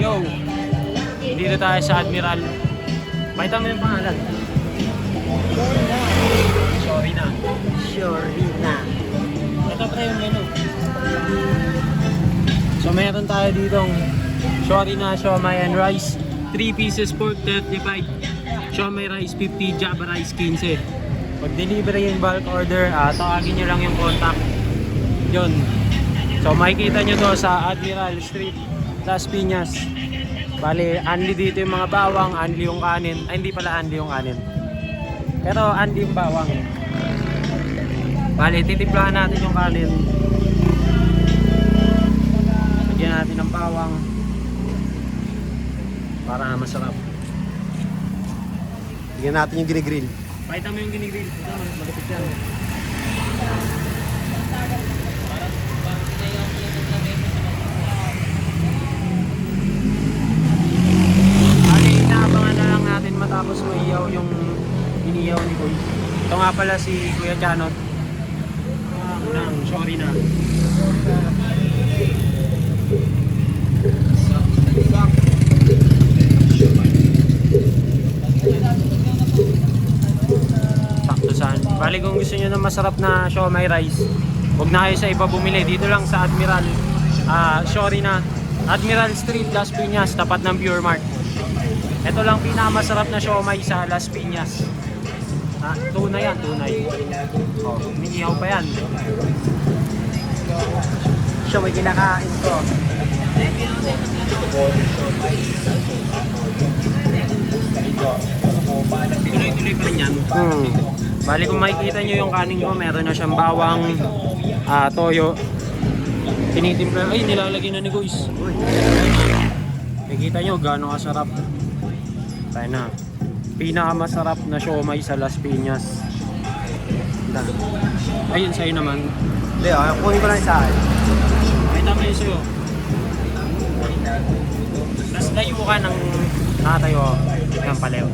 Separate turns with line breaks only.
Yo! Dito tayo sa Admiral. Pakita mo yung pangalan. Sorry na.
Sorry na.
Ito pa yung menu. So meron tayo ditong sorry na siomai and rice. 3 pieces pork 35. Siomai rice 50, Java rice 15. Pag delivery yung bulk order, tawagin nyo lang yung contact. Yun. So makikita nyo to sa Admiral Street, Las Piñas. Bale, only dito yung mga bawang, only yung kanin. Ay, hindi pala only yung kanin. Pero only yung bawang. Bale, titimplahan natin yung kanin. Lagyan natin ng bawang para masarap.
Bigyan natin yung ginigrill.
Pakita mo yung ginigrill. Ito, malapit yan. Bale, inaabangan na lang natin matapos maiyaw yung iniyaw ni Boy. Ito nga pala si Kuya Janot. Sorry na. Sakto saan. Bali kung gusto nyo ng masarap na siomai rice, huwag na kayo sa iba bumili. Dito lang sa Admiral. Sorry na. Admiral Street, Las Piñas, tapat ng Pure Mart. Ito lang pinakamasarap na siomai sa Las Piñas. Tunay yan, tunay. Oh, umiihaw pa yan.
Siya may kinakain ko.
Tuloy-tuloy pa rin yan. Bali kung makikita nyo yung kanin ko, meron na siyang bawang, toyo. Tinitimpla. Ay, nilalagay na ni Guys. Nakikita nyo gano'ng kasarap. Tayo na. Pinakamasarap na siomai sa Las Piñas. Ayun sa'yo naman.
Hindi, kunin ko lang sa akin.
Ay, tama yun sa'yo. Tapos layo ka ng nakatayo ng paleo.